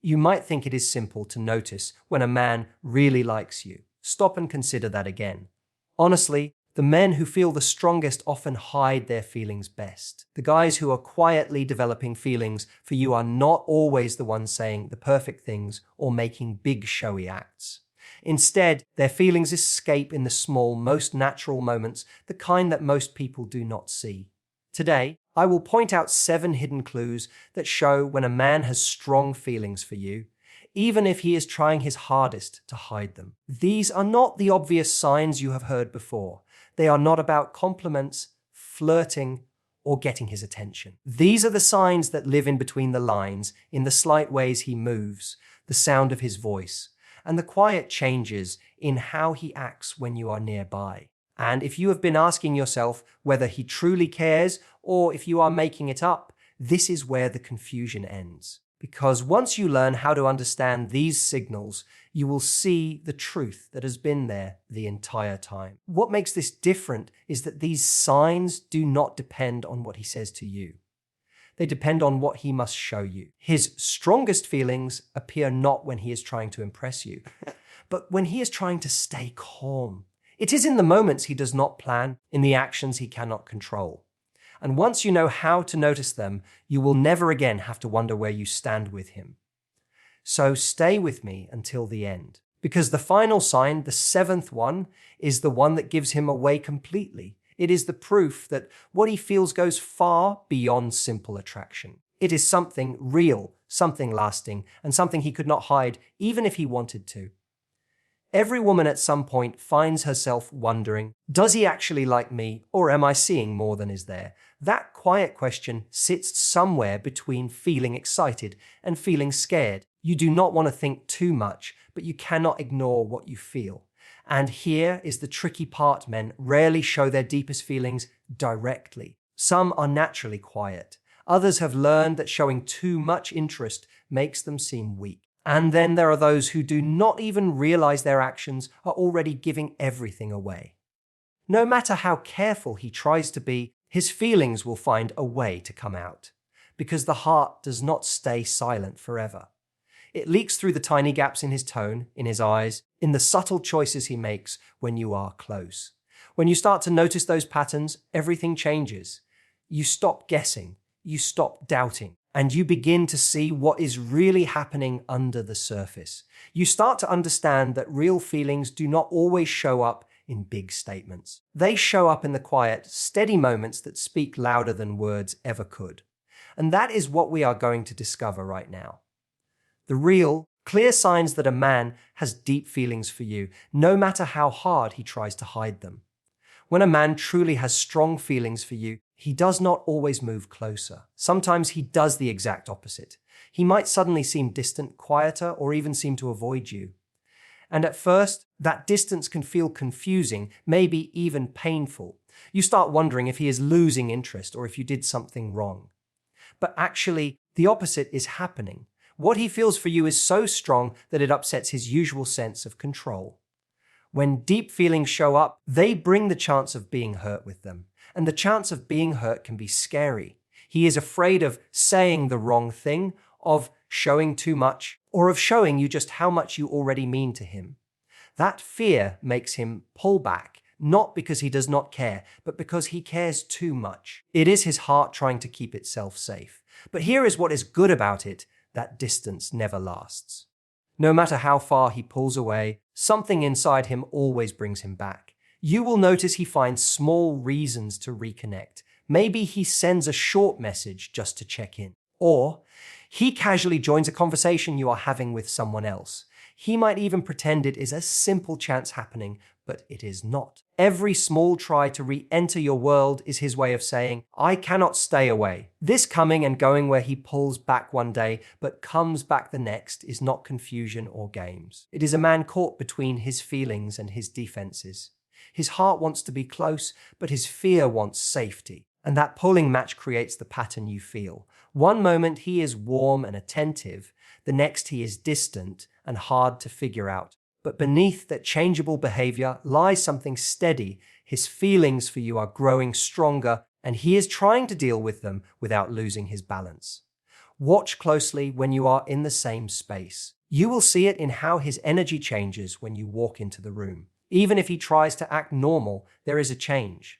You might think it is simple to notice when a man really likes you. Stop and consider that again. Honestly, the men who feel the strongest often hide their feelings best. The guys who are quietly developing feelings for you are not always the ones saying the perfect things or making big showy acts. Instead, their feelings escape in the small, most natural moments, the kind that most people do not see. Today, I will point out 7 hidden clues that show when a man has strong feelings for you, even if he is trying his hardest to hide them. These are not the obvious signs you have heard before. They are not about compliments, flirting, or getting his attention. These are the signs that live in between the lines, in the slight ways he moves, the sound of his voice, and the quiet changes in how he acts when you are nearby. And if you have been asking yourself whether he truly cares or if you are making it up, this is where the confusion ends. Because once you learn how to understand these signals, you will see the truth that has been there the entire time. What makes this different is that these signs do not depend on what he says to you. They depend on what he must show you. His strongest feelings appear not when he is trying to impress you, but when he is trying to stay calm. It is in the moments he does not plan, in the actions he cannot control. And once you know how to notice them, you will never again have to wonder where you stand with him. So stay with me until the end, because the final sign, the 7th one, is the one that gives him away completely. It is the proof that what he feels goes far beyond simple attraction. It is something real, something lasting, and something he could not hide even if he wanted to. Every woman at some point finds herself wondering, does he actually like me, or am I seeing more than is there? That quiet question sits somewhere between feeling excited and feeling scared. You do not want to think too much, but you cannot ignore what you feel. And here is the tricky part: men rarely show their deepest feelings directly. Some are naturally quiet. Others have learned that showing too much interest makes them seem weak. And then there are those who do not even realize their actions are already giving everything away. No matter how careful he tries to be, his feelings will find a way to come out, because the heart does not stay silent forever. It leaks through the tiny gaps in his tone, in his eyes, in the subtle choices he makes when you are close. When you start to notice those patterns, everything changes. You stop guessing, you stop doubting, and you begin to see what is really happening under the surface. You start to understand that real feelings do not always show up in big statements. They show up in the quiet, steady moments that speak louder than words ever could. And that is what we are going to discover right now. The real, clear signs that a man has deep feelings for you, no matter how hard he tries to hide them. When a man truly has strong feelings for you, he does not always move closer. Sometimes he does the exact opposite. He might suddenly seem distant, quieter, or even seem to avoid you. And at first, that distance can feel confusing, maybe even painful. You start wondering if he is losing interest or if you did something wrong. But actually, the opposite is happening. What he feels for you is so strong that it upsets his usual sense of control. When deep feelings show up, they bring the chance of being hurt with them. And the chance of being hurt can be scary. He is afraid of saying the wrong thing, of showing too much, or of showing you just how much you already mean to him. That fear makes him pull back, not because he does not care, but because he cares too much. It is his heart trying to keep itself safe. But here is what is good about it: that distance never lasts. No matter how far he pulls away, something inside him always brings him back. You will notice he finds small reasons to reconnect. Maybe he sends a short message just to check in. Or he casually joins a conversation you are having with someone else. He might even pretend it is a simple chance happening, but it is not. Every small try to re-enter your world is his way of saying, I cannot stay away. This coming and going where he pulls back one day, but comes back the next, is not confusion or games. It is a man caught between his feelings and his defenses. His heart wants to be close, but his fear wants safety. And that pulling match creates the pattern you feel. One moment he is warm and attentive, the next he is distant and hard to figure out. But beneath that changeable behavior lies something steady. His feelings for you are growing stronger, and he is trying to deal with them without losing his balance. Watch closely when you are in the same space. You will see it in how his energy changes when you walk into the room. Even if he tries to act normal, there is a change.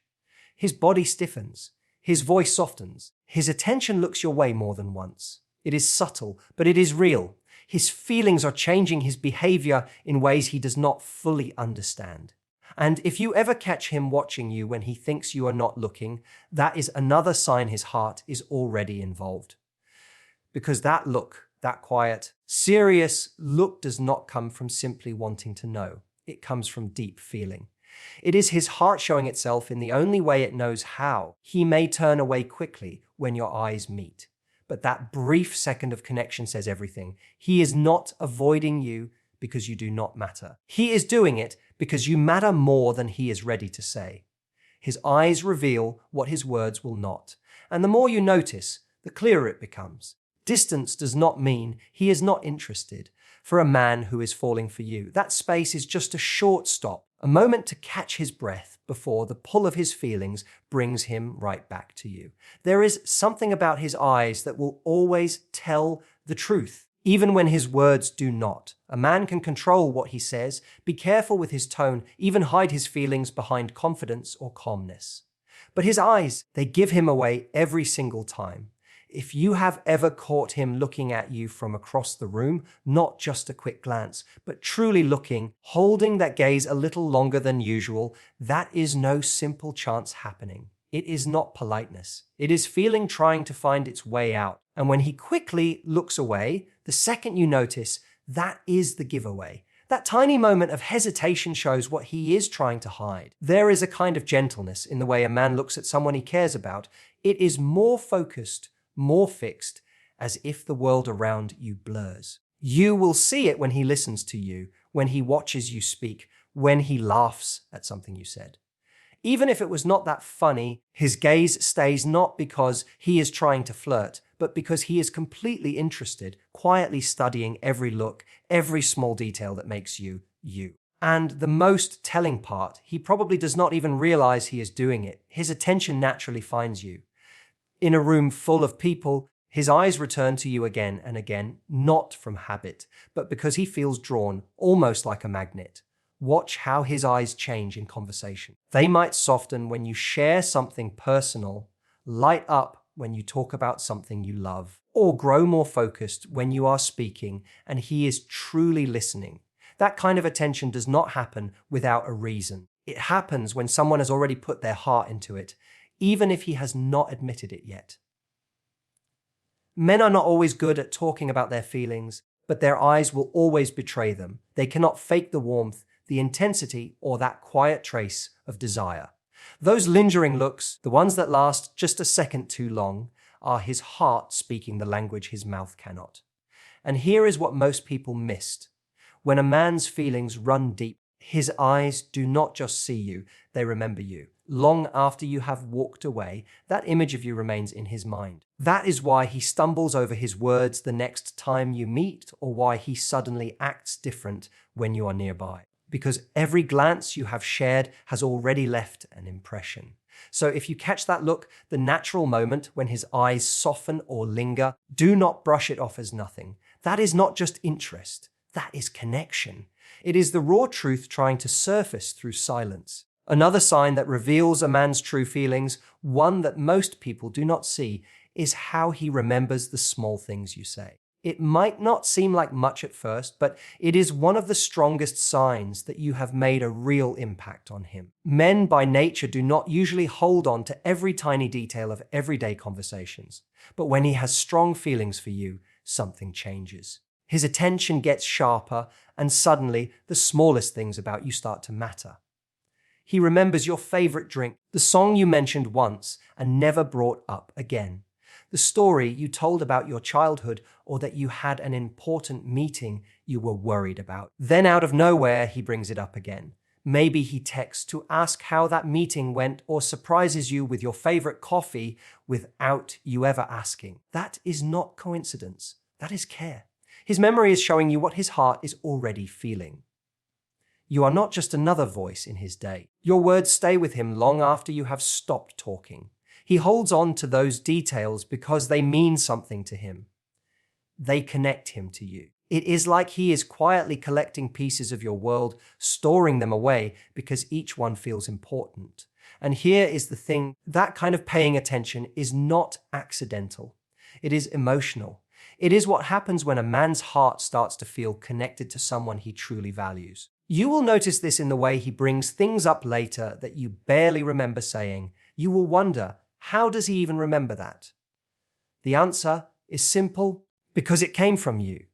His body stiffens. His voice softens. His attention looks your way more than once. It is subtle, but it is real. His feelings are changing his behavior in ways he does not fully understand. And if you ever catch him watching you when he thinks you are not looking, that is another sign his heart is already involved. Because that look, that quiet, serious look does not come from simply wanting to know. It comes from deep feeling. It is his heart showing itself in the only way it knows how. He may turn away quickly when your eyes meet. But that brief second of connection says everything. He is not avoiding you because you do not matter. He is doing it because you matter more than he is ready to say. His eyes reveal what his words will not. And the more you notice, the clearer it becomes. Distance does not mean he is not interested. For a man who is falling for you, that space is just a short stop, a moment to catch his breath before the pull of his feelings brings him right back to you. There is something about his eyes that will always tell the truth, even when his words do not. A man can control what he says, be careful with his tone, even hide his feelings behind confidence or calmness. But his eyes, they give him away every single time. If you have ever caught him looking at you from across the room, not just a quick glance, but truly looking, holding that gaze a little longer than usual, that is no simple chance happening. It is not politeness. It is feeling trying to find its way out. And when he quickly looks away, the second you notice, that is the giveaway. That tiny moment of hesitation shows what he is trying to hide. There is a kind of gentleness in the way a man looks at someone he cares about. It is more focused, more fixed, as if the world around you blurs. You will see it when he listens to you, when he watches you speak, when he laughs at something you said. Even if it was not that funny, his gaze stays not because he is trying to flirt, but because he is completely interested, quietly studying every look, every small detail that makes you, you. And the most telling part, he probably does not even realize he is doing it. His attention naturally finds you. In a room full of people, his eyes return to you again and again, not from habit, but because he feels drawn, almost like a magnet. Watch how his eyes change in conversation. They might soften when you share something personal, light up when you talk about something you love, or grow more focused when you are speaking and he is truly listening. That kind of attention does not happen without a reason. It happens when someone has already put their heart into it, even if he has not admitted it yet. Men are not always good at talking about their feelings, but their eyes will always betray them. They cannot fake the warmth, the intensity, or that quiet trace of desire. Those lingering looks, the ones that last just a second too long, are his heart speaking the language his mouth cannot. And here is what most people missed. When a man's feelings run deep, his eyes do not just see you, they remember you. Long after you have walked away, that image of you remains in his mind. That is why he stumbles over his words the next time you meet, or why he suddenly acts different when you are nearby. Because every glance you have shared has already left an impression. So if you catch that look, the natural moment when his eyes soften or linger, do not brush it off as nothing. That is not just interest, that is connection. It is the raw truth trying to surface through silence. Another sign that reveals a man's true feelings, one that most people do not see, is how he remembers the small things you say. It might not seem like much at first, but it is one of the strongest signs that you have made a real impact on him. Men by nature do not usually hold on to every tiny detail of everyday conversations. But when he has strong feelings for you, something changes. His attention gets sharper, and suddenly the smallest things about you start to matter. He remembers your favorite drink, the song you mentioned once and never brought up again, the story you told about your childhood, or that you had an important meeting you were worried about. Then out of nowhere, he brings it up again. Maybe he texts to ask how that meeting went, or surprises you with your favorite coffee without you ever asking. That is not coincidence. That is care. His memory is showing you what his heart is already feeling. You are not just another voice in his day. Your words stay with him long after you have stopped talking. He holds on to those details because they mean something to him. they connect him to you. It is like he is quietly collecting pieces of your world, storing them away because each one feels important. And here is the thing, that kind of paying attention is not accidental. It is emotional. It is what happens when a man's heart starts to feel connected to someone he truly values. You will notice this in the way he brings things up later that you barely remember saying. You will wonder, how does he even remember that? The answer is simple, because it came from you.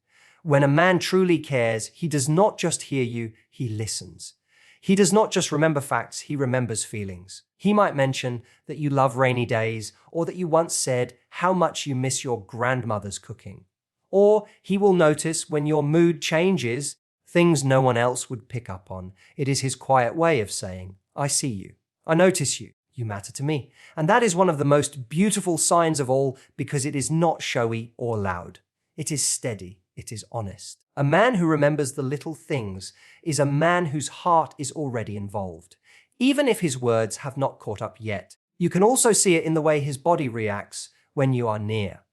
When a man truly cares, he does not just hear you, he listens. He does not just remember facts, he remembers feelings. He might mention that you love rainy days, or that you once said how much you miss your grandmother's cooking. Or he will notice when your mood changes, things no one else would pick up on. It is his quiet way of saying, I see you, I notice you, you matter to me. And that is one of the most beautiful signs of all, because it is not showy or loud. It is steady. It is honest. A man who remembers the little things is a man whose heart is already involved, even if his words have not caught up yet. You can also see it in the way his body reacts when you are near.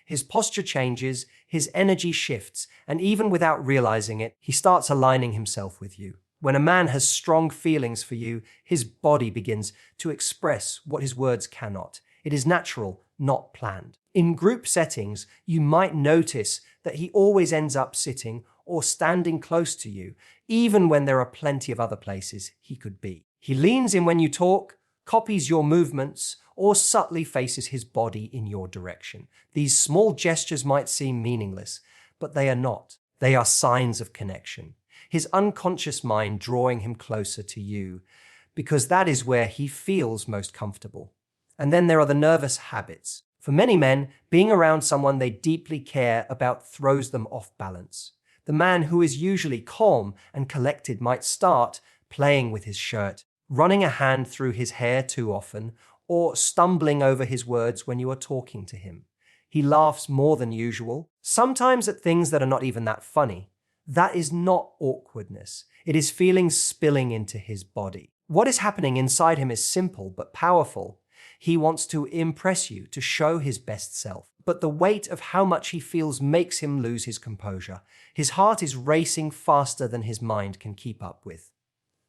His posture changes, his energy shifts, and even without realizing it, he starts aligning himself with you. When a man has strong feelings for you, his body begins to express what his words cannot. It is natural, not planned. In group settings, you might notice that he always ends up sitting or standing close to you, even when there are plenty of other places he could be. He leans in when you talk, copies your movements, or subtly faces his body in your direction. These small gestures might seem meaningless, but they are not. They are signs of connection. His unconscious mind drawing him closer to you, because that is where he feels most comfortable. And then there are the nervous habits. For many men, being around someone they deeply care about throws them off balance. The man who is usually calm and collected might start playing with his shirt, running a hand through his hair too often, or stumbling over his words when you are talking to him. He laughs more than usual, sometimes at things that are not even that funny. That is not awkwardness. It is feelings spilling into his body. What is happening inside him is simple but powerful. He wants to impress you, to show his best self. But the weight of how much he feels makes him lose his composure. His heart is racing faster than his mind can keep up with.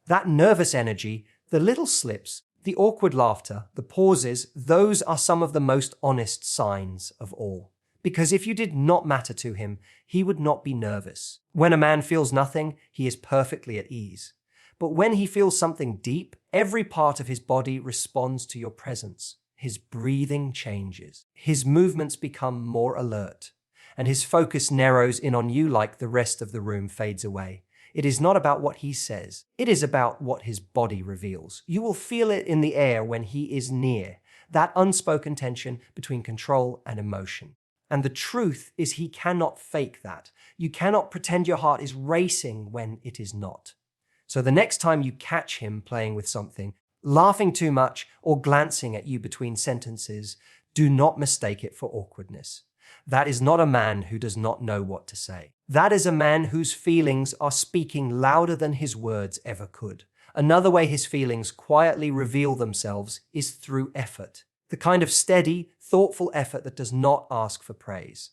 That nervous energy, the little slips, the awkward laughter, the pauses, those are some of the most honest signs of all. Because if you did not matter to him, he would not be nervous. When a man feels nothing, he is perfectly at ease. But when he feels something deep, every part of his body responds to your presence. His breathing changes. His movements become more alert. And his focus narrows in on you like the rest of the room fades away. It is not about what he says. It is about what his body reveals. You will feel it in the air when he is near. That unspoken tension between control and emotion. And the truth is he cannot fake that. You cannot pretend your heart is racing when it is not. So the next time you catch him playing with something, laughing too much, or glancing at you between sentences, do not mistake it for awkwardness. That is not a man who does not know what to say. That is a man whose feelings are speaking louder than his words ever could. Another way his feelings quietly reveal themselves is through effort. The kind of steady, thoughtful effort that does not ask for praise.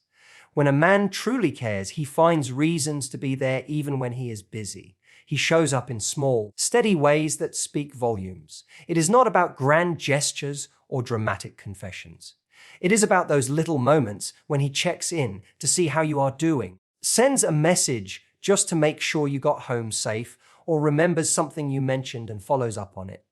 When a man truly cares, he finds reasons to be there even when he is busy. He shows up in small, steady ways that speak volumes. It is not about grand gestures or dramatic confessions. It is about those little moments when he checks in to see how you are doing, sends a message just to make sure you got home safe, or remembers something you mentioned and follows up on it.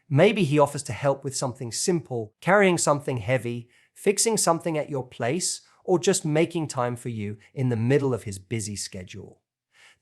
Maybe he offers to help with something simple, carrying something heavy, fixing something at your place, or just making time for you in the middle of his busy schedule.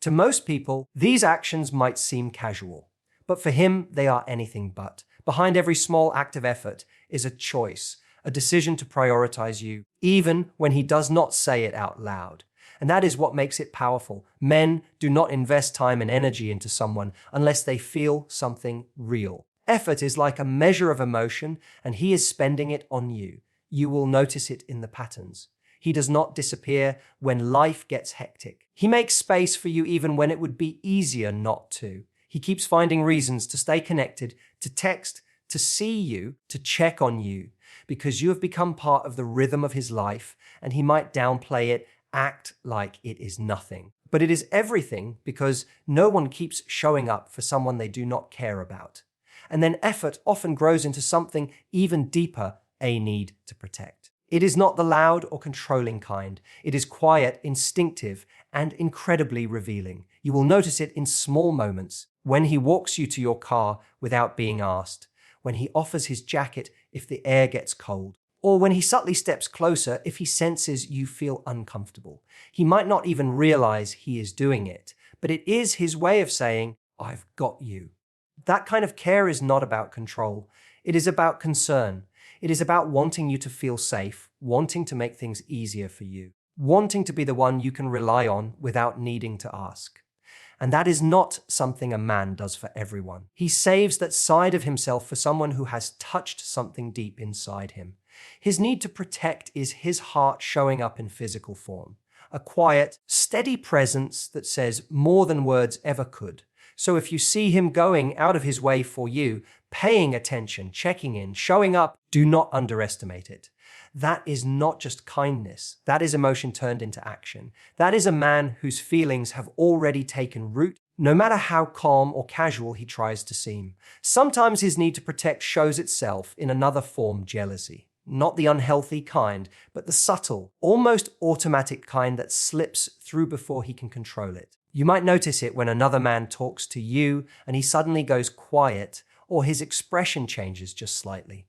To most people, these actions might seem casual, but for him, they are anything but. Behind every small act of effort is a choice, a decision to prioritize you, even when he does not say it out loud. And that is what makes it powerful. Men do not invest time and energy into someone unless they feel something real. Effort is like a measure of emotion, and he is spending it on you. You will notice it in the patterns. He does not disappear when life gets hectic. He makes space for you even when it would be easier not to. He keeps finding reasons to stay connected, to text, to see you, to check on you, because you have become part of the rhythm of his life, and he might downplay it, act like it is nothing. But it is everything because no one keeps showing up for someone they do not care about. And then effort often grows into something even deeper, a need to protect. It is not the loud or controlling kind. It is quiet, instinctive, and incredibly revealing. You will notice it in small moments, when he walks you to your car without being asked, when he offers his jacket if the air gets cold, or when he subtly steps closer if he senses you feel uncomfortable. He might not even realize he is doing it, but it is his way of saying, "I've got you." That kind of care is not about control. It is about concern. It is about wanting you to feel safe, wanting to make things easier for you, wanting to be the one you can rely on without needing to ask. And that is not something a man does for everyone. He saves that side of himself for someone who has touched something deep inside him. His need to protect is his heart showing up in physical form. A quiet, steady presence that says more than words ever could. So if you see him going out of his way for you, paying attention, checking in, showing up, do not underestimate it. That is not just kindness. That is emotion turned into action. That is a man whose feelings have already taken root, no matter how calm or casual he tries to seem. Sometimes his need to protect shows itself in another form, jealousy. Not the unhealthy kind, but the subtle, almost automatic kind that slips through before he can control it. You might notice it when another man talks to you and he suddenly goes quiet, or his expression changes just slightly.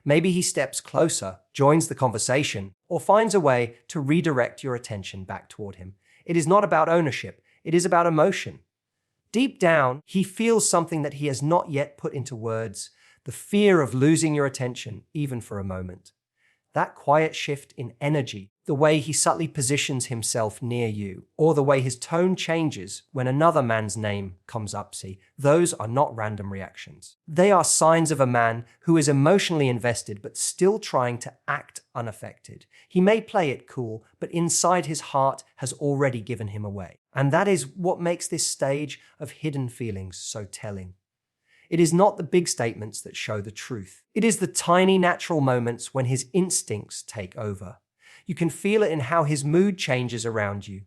Maybe he steps closer, joins the conversation, or finds a way to redirect your attention back toward him. It is not about ownership, it is about emotion. Deep down, he feels something that he has not yet put into words, the fear of losing your attention, even for a moment. That quiet shift in energy, the way he subtly positions himself near you, or the way his tone changes when another man's name comes up, those are not random reactions. They are signs of a man who is emotionally invested but still trying to act unaffected. He may play it cool, but inside his heart has already given him away. And that is what makes this stage of hidden feelings so telling. It is not the big statements that show the truth. It is the tiny natural moments when his instincts take over. You can feel it in how his mood changes around you.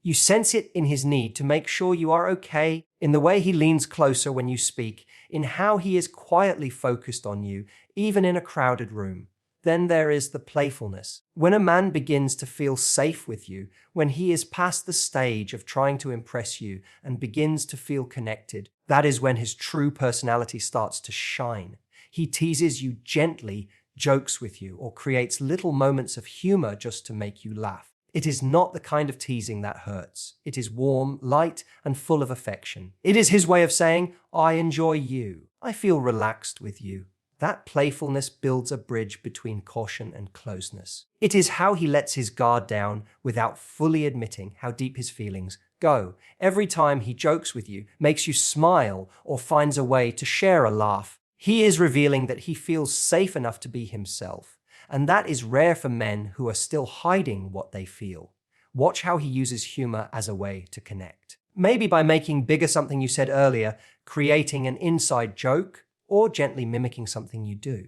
You sense it in his need to make sure you are okay, in the way he leans closer when you speak, in how he is quietly focused on you, even in a crowded room. Then there is the playfulness. When a man begins to feel safe with you, when he is past the stage of trying to impress you and begins to feel connected, that is when his true personality starts to shine. He teases you gently, jokes with you, or creates little moments of humor just to make you laugh. It is not the kind of teasing that hurts. It is warm, light, and full of affection. It is his way of saying, "I enjoy you. I feel relaxed with you." That playfulness builds a bridge between caution and closeness. It is how he lets his guard down without fully admitting how deep his feelings go. Every time he jokes with you, makes you smile, or finds a way to share a laugh, he is revealing that he feels safe enough to be himself. And that is rare for men who are still hiding what they feel. Watch how he uses humor as a way to connect. Maybe by making bigger something you said earlier, creating an inside joke, or gently mimicking something you do.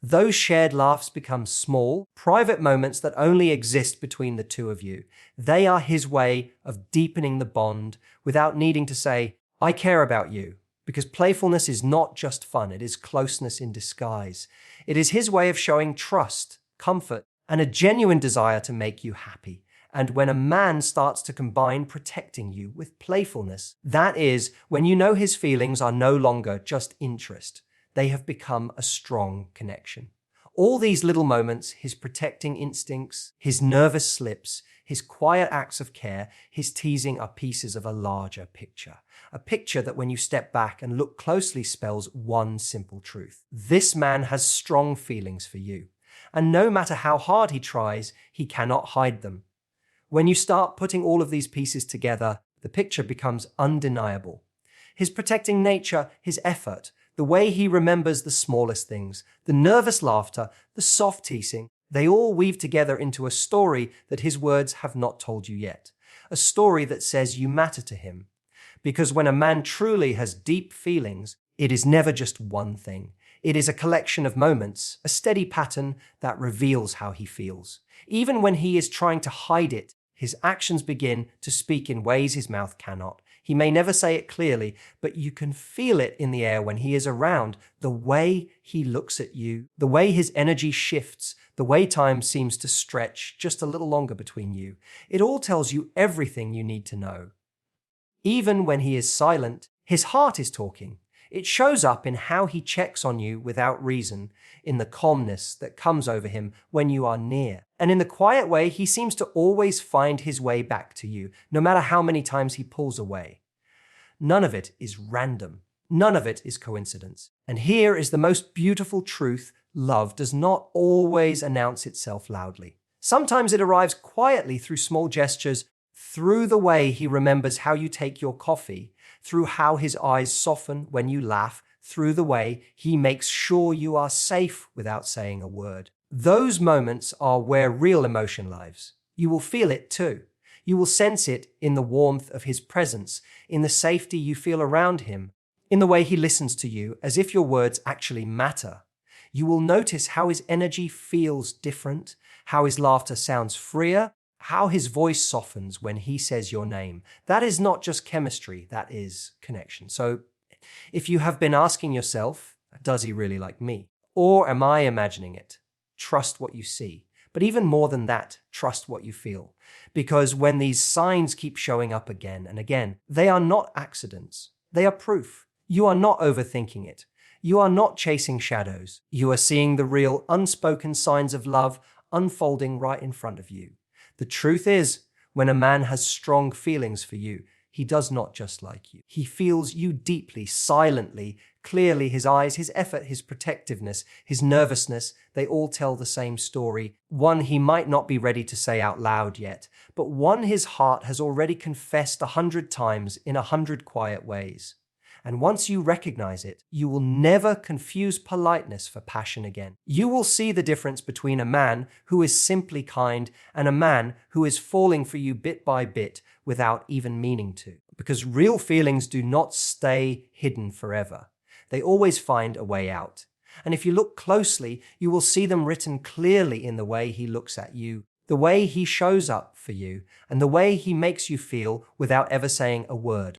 Those shared laughs become small, private moments that only exist between the two of you. They are his way of deepening the bond without needing to say, "I care about you," because playfulness is not just fun, it is closeness in disguise. It is his way of showing trust, comfort, and a genuine desire to make you happy. And when a man starts to combine protecting you with playfulness, that is when you know his feelings are no longer just interest. They have become a strong connection. All these little moments, his protecting instincts, his nervous slips, his quiet acts of care, his teasing are pieces of a larger picture. A picture that when you step back and look closely spells one simple truth. This man has strong feelings for you. And no matter how hard he tries, he cannot hide them. When you start putting all of these pieces together, the picture becomes undeniable. His protecting nature, his effort, the way he remembers the smallest things, the nervous laughter, the soft teasing, they all weave together into a story that his words have not told you yet. A story that says you matter to him. Because when a man truly has deep feelings, it is never just one thing. It is a collection of moments, a steady pattern that reveals how he feels. Even when he is trying to hide it, his actions begin to speak in ways his mouth cannot. He may never say it clearly, but you can feel it in the air when he is around, the way he looks at you, the way his energy shifts, the way time seems to stretch just a little longer between you. It all tells you everything you need to know. Even when he is silent, his heart is talking. It shows up in how he checks on you without reason, in the calmness that comes over him when you are near. And in the quiet way, he seems to always find his way back to you, no matter how many times he pulls away. None of it is random. None of it is coincidence. And here is the most beautiful truth: love does not always announce itself loudly. Sometimes it arrives quietly through small gestures, through the way he remembers how you take your coffee, through how his eyes soften when you laugh, through the way he makes sure you are safe without saying a word. Those moments are where real emotion lives. You will feel it too. You will sense it in the warmth of his presence, in the safety you feel around him, in the way he listens to you as if your words actually matter. You will notice how his energy feels different, how his laughter sounds freer, how his voice softens when he says your name. That is not just chemistry, that is connection. So if you have been asking yourself, does he really like me? Or am I imagining it? Trust what you see. But even more than that, trust what you feel. Because when these signs keep showing up again and again, they are not accidents. They are proof. You are not overthinking it. You are not chasing shadows. You are seeing the real unspoken signs of love unfolding right in front of you. The truth is, when a man has strong feelings for you, he does not just like you. He feels you deeply, silently, clearly. His eyes, his effort, his protectiveness, his nervousness, they all tell the same story. One he might not be ready to say out loud yet, but one his heart has already confessed 100 times in 100 quiet ways. And once you recognize it, you will never confuse politeness for passion again. You will see the difference between a man who is simply kind and a man who is falling for you bit by bit without even meaning to. Because real feelings do not stay hidden forever. They always find a way out. And if you look closely, you will see them written clearly in the way he looks at you, the way he shows up for you, and the way he makes you feel without ever saying a word.